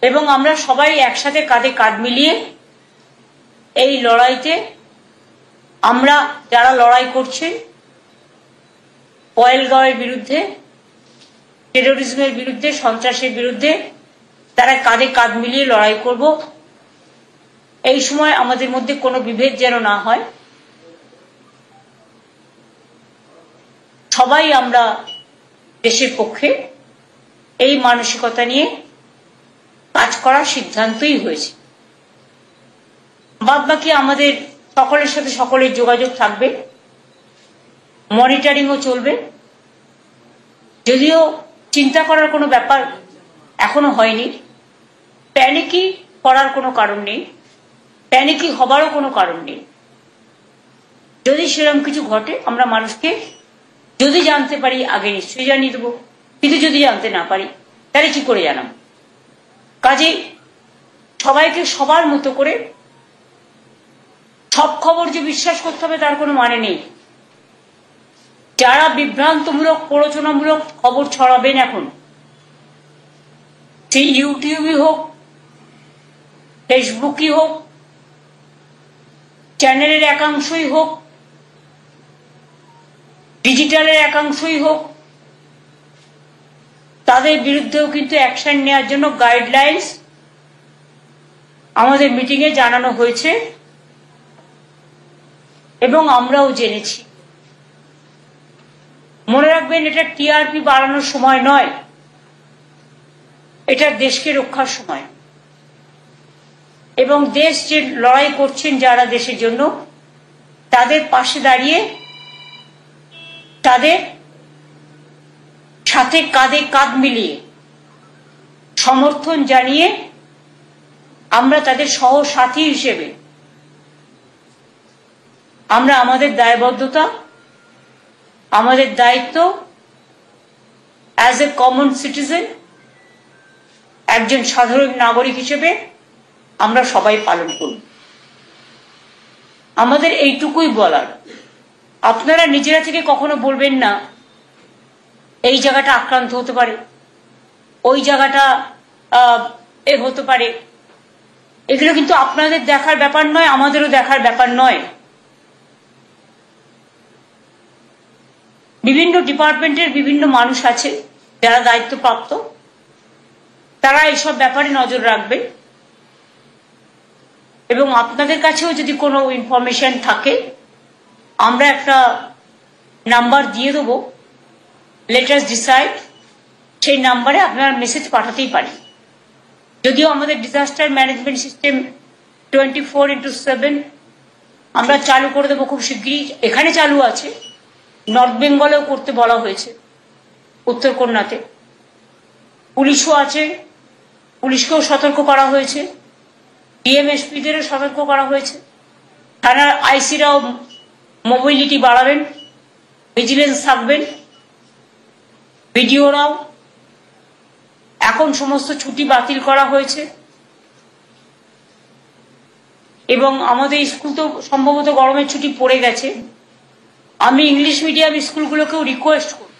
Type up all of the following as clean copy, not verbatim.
এবং আমরা সবাই একসাথে কাঁধে কাঁধ মিলিয়ে এই লড়াইতে আমরা যারা লড়াই করছে পহেলগাঁওয়ের বিরুদ্ধে, টেরোরিজমের বিরুদ্ধে, সন্ত্রাসের বিরুদ্ধে, তারা কাঁধে কাঁধ মিলিয়ে লড়াই করব। এই সময় আমাদের মধ্যে কোনো বিভেদ যেন না হয়। সবাই আমরা দেশের পক্ষে এই মানসিকতা নিয়ে কাজ করার সিদ্ধান্তই হয়েছে। বাদ বাকি আমাদের সকলের সাথে সকলের যোগাযোগ থাকবে, মনিটরিংও চলবে। যদিও চিন্তা করার কোনো ব্যাপার এখনো হয়নি, প্যানিকি করার কোনো কারণ নেই, প্যানিকি হবারও কোনো কারণ নেই। যদি সেরকম কিছু ঘটে আমরা মানুষকে যদি জানতে পারি আগে নিশ্চয়ই জানিয়ে দেবো, কিন্তু যদি জানতে না পারি তাহলে কি করে জানাবো? কাজেই সবাইকে সবার মতো করে সব খবর যে বিশ্বাস করতে হবে তার কোনো মানে নেই। যারা বিভ্রান্তমূলক প্ররোচনামূলক খবর ছড়াবেন এখন, সেই ইউটিউবই হোক, ফেসবুকই হোক, চ্যানেলের একাংশই হোক, ডিজিটালের একাংশই হোক, তাদের বিরুদ্ধেও কিন্তু অ্যাকশন নেওয়ার জন্য গাইডলাইন্স আমাদের মিটিংয়ে জানানো হয়েছে এবং আমরাও জেনেছি। মনে রাখবেন, এটা টিআরপি বাড়ানোর সময় নয়, এটা দেশকে রক্ষার সময়। এবং দেশ যে লড়াই করছেন যারা দেশের জন্য, তাদের পাশে দাঁড়িয়ে তাদের সাথে কাঁধে কাঁধ মিলিয়ে সমর্থন জানিয়ে আমরা তাদের সহসাথী হিসেবে আমরা আমাদের দায়বদ্ধতা, আমাদের দায়িত্ব অ্যাজ এ কমন সিটিজেন, একজন সাধারণ নাগরিক হিসেবে আমরা সবাই পালন করব। আমাদের এইটুকুই বলার। আপনারা নিজেরা থেকে কখনো বলবেন না এই জায়গাটা আক্রান্ত হতে পারে, ওই জায়গাটা হতে পারে। এগুলো কিন্তু আপনাদের দেখার ব্যাপার নয়, আমাদেরও দেখার ব্যাপার নয়। বিভিন্ন ডিপার্টমেন্টের বিভিন্ন মানুষ আছে যারা দায়িত্বপ্রাপ্ত, তারা এইসব ব্যাপারে নজর রাখবে। এবং আপনাদের কাছেও যদি কোনো ইনফরমেশন থাকে, আমরা একটা নাম্বার দিয়ে দেবো, লেট আস ডিসাইড, সেই নাম্বারে আপনারা মেসেজ পাঠাতেই পারেন। যদিও আমাদের ডিজাস্টার ম্যানেজমেন্ট সিস্টেম 24/7 আমরা চালু করে দেবো খুব শিগগিরই। এখানে চালু আছে, নর্থ বেঙ্গলেও করতে বলা হয়েছে, উত্তরকন্যাতে পুলিশও আছে, পুলিশকেও সতর্ক করা হয়েছে, ডিএমএসপিদেরও সতর্ক করা হয়েছে। থানার আইসিরাও মোবিলিটি বাড়াবেন, ভিজিলেন্স থাকবেন, ভিডিওরাও। এখন সমস্ত ছুটি বাতিল করা হয়েছে এবং আমাদের স্কুল তো সম্ভবত গরমের ছুটি পড়ে গেছে। আমি ইংলিশ মিডিয়াম স্কুলগুলোকেও রিকোয়েস্ট করব,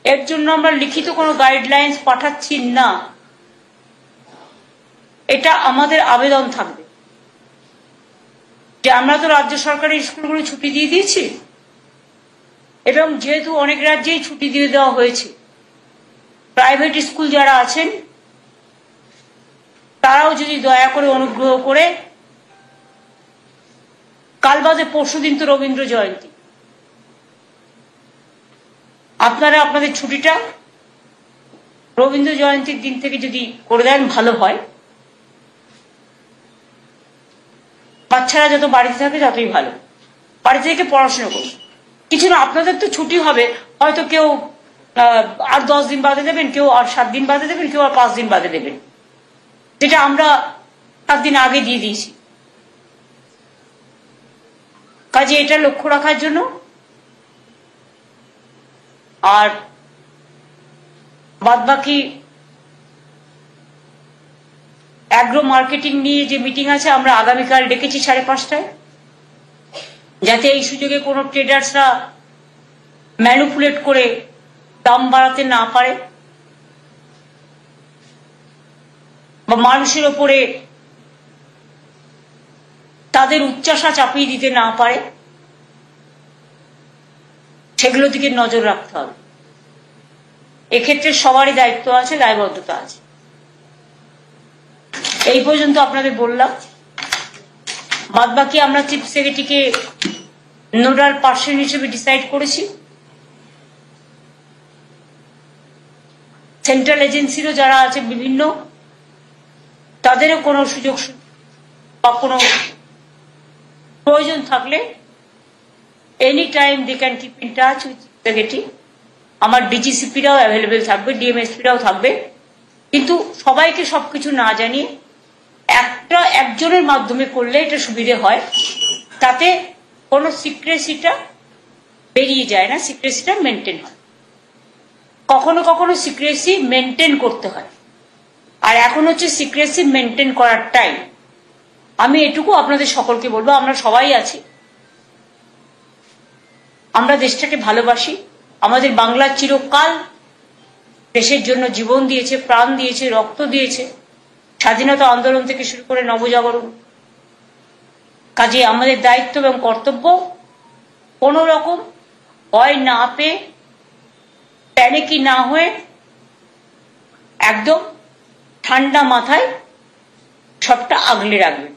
এর জন্য আমরা লিখিত কোনো গাইডলাইন্স পাঠাচ্ছি না, এটা আমাদের আবেদন থাকবে যে আমরা তো রাজ্য সরকারের স্কুলগুলো ছুটি দিয়ে দিয়েছি, এবং যেহেতু অনেক রাজ্যেই ছুটি দিয়ে দেওয়া হয়েছে, প্রাইভেট স্কুল যারা আছেন তারাও যদি দয়া করে অনুগ্রহ করে, কাল বাদে পরশুদিন তো রবীন্দ্র জয়ন্তী, আপনারা আপনাদের ছুটিটা রবীন্দ্র জয়ন্তীর দিন থেকে যদি করে দেন ভালো হয়। বাচ্চারা যত বাড়িতে থাকে ততই ভালো, বাড়িতে থেকে পড়াশোনা করুন। কিছু না, আপনাদের তো ছুটি হবে, হয়তো কেউ আর 10 দিন বাদে দেবেন, কেউ আর 7 দিন বাদে দেবেন, কেউ আর 5 দিন বাদে দেবেন, যেটা আমরা 7 দিন আগে দিয়ে দিয়েছি। কাজে এটা লক্ষ্য রাখার জন্য। আর বাদ বাকি অ্যাগ্রো মার্কেটিং নিয়ে যে মিটিং আছে, আমরা আগামীকাল ডেকেছি 5:30টায়, যাতে এই সুযোগে কোনো ট্রেডার্সরা ম্যানিপুলেট করে দাম বাড়াতে না পারে। বা মানুষের ওপরে তাদের উচ্চাসা চাপিয়ে দিতে না পারে, সেগুলোর দিকে নজর রাখতে হবে। এক্ষেত্রে সবারই দায়িত্ব আছে, দায়বদ্ধতা আছে। এই পর্যন্ত আপনাদের বললাম। বাদ বাকি আমরা চিফ সেক্রেটারিকে নোডাল পার্সন হিসেবে ডিসাইড করেছি। সেন্ট্রাল এজেন্সিরও যারা আছে বিভিন্ন, তাদেরও কোনো সুযোগ বা কোনো প্রয়োজন থাকলে any time they can keep in touch with secretary. আমার ডিজিসিপিরাও অ্যাভেলেবেল থাকবে, ডিএমএসপিরাও থাকবে। কিন্তু সবাইকে সবকিছু না জানিয়ে একজনের মাধ্যমে করলে এটা সুবিধে হয়, তাতে কোনো সিক্রেসিটা বেরিয়ে যায় না, সিক্রেসিটা মেনটেন হয়। কখনো কখনো সিক্রেসি মেনটেন করতে হয়, আর এখন হচ্ছে সিক্রেসি মেনটেন করার টাইম। আমি এটুকু আপনাদের সকলকে বলবো, আমরা সবাই আছি, আমরা দেশটাকে ভালোবাসি। আমাদের বাংলার চিরকাল দেশের জন্য জীবন দিয়েছে, প্রাণ দিয়েছে, রক্ত দিয়েছে, স্বাধীনতা আন্দোলন থেকে শুরু করে নবজাগরণ। কাজে আমাদের দায়িত্ব এবং কর্তব্য কোনো রকম ভয় না পেয়ে, প্যানিকি না হয়ে, একদম ঠান্ডা মাথায় সবটা আগলে রাখবেন।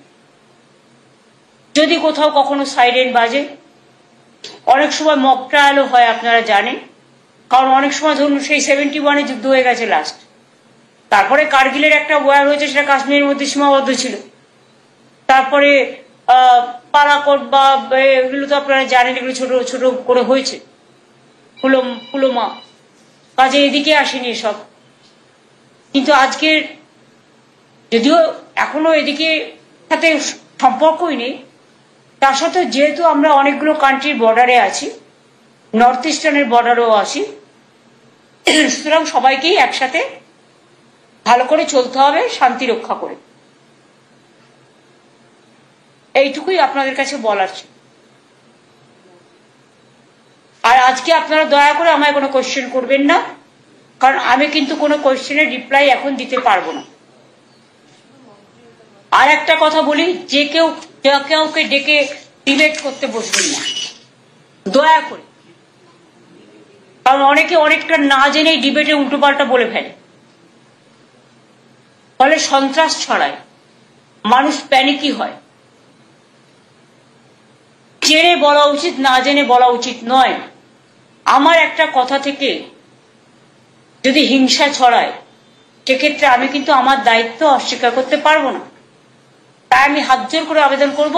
যদি কোথাও কখনো সাইরেন বাজে, অনেক সময় মক ট্রায়ালও হয়, আপনারা জানেন। কারণ অনেক সময় ধরুন সেই 71-এ যুদ্ধ হয়ে গেছে লাস্ট, তারপরে কার্গিলের একটা ওয়ার হয়েছে, সেটা কাশ্মীরের মধ্যে সীমাবদ্ধ ছিল। তারপরে পালাকোট বা এগুলো তো আপনারা জানেন, এগুলো ছোট ছোট করে হয়েছে, পুলমা। কাজে এদিকে আসেনি এসব। কিন্তু আজকের যদিও এখনো এদিকে সাথে সম্পর্কই নেই, তার সাথে যেহেতু আমরা অনেকগুলো কান্ট্রির বর্ডারে আছি, নর্থ ইস্টার্নের বর্ডারেও আছি, সুতরাং সবাইকেই একসাথে ভালো করে চলতে হবে, শান্তি রক্ষা করে। এইটুকুই আপনাদের কাছে বলার ছিল। আর আজকে আপনারা দয়া করে আমায় কোনো কোয়েশ্চেন করবেন না, কারণ আমি কিন্তু কোনো কোয়েশ্চেনের রিপ্লাই এখন দিতে পারবো না। আর একটা কথা বলি, যে কেউ কাউকে ডেকে ডিবেট করতে বসবেন না, দয়া করে। কারণ অনেকে অনেকটা না জেনেই ডিবেটে উল্টোপাল্টা বলে ফেলে, ফলে সন্ত্রাস ছড়ায়, মানুষ প্যানিকি হয়। জেনে বলা উচিত, না জেনে বলা উচিত নয়। আমার একটা কথা থেকে যদি হিংসা ছড়ায়, সেক্ষেত্রে আমি কিন্তু আমার দায়িত্ব অস্বীকার করতে পারবো না। তাই আমি হাত জোর করে আবেদন করব,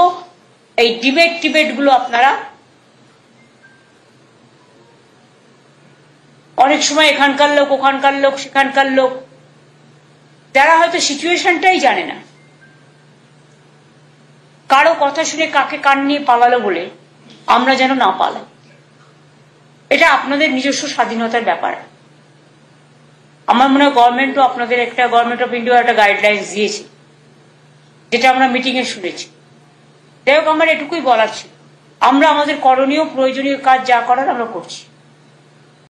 এই ডিবেট গুলো আপনারা অনেক সময় এখানকার লোক, ওখানকার লোক, সেখানকার লোক, যারা হয়তো সিচুয়েশনটাই জানে না, কারো কথা শুনে কাকে কান নিয়ে পালালো বলে আমরা যেন না পালাই। এটা আপনাদের নিজস্ব স্বাধীনতার ব্যাপার। আমার মনে হয় গভর্নমেন্টও আপনাদের একটা, গভর্নমেন্ট অফ ইন্ডিয়া একটা গাইডলাইন্স দিয়েছে, যেটা আমরা মিটিং এ শুনেছি। যাই হোক, আমার এটুকুই বলার ছিল। আমরা আমাদের করণীয় প্রয়োজনীয় কাজ যা করার আমরা করছি।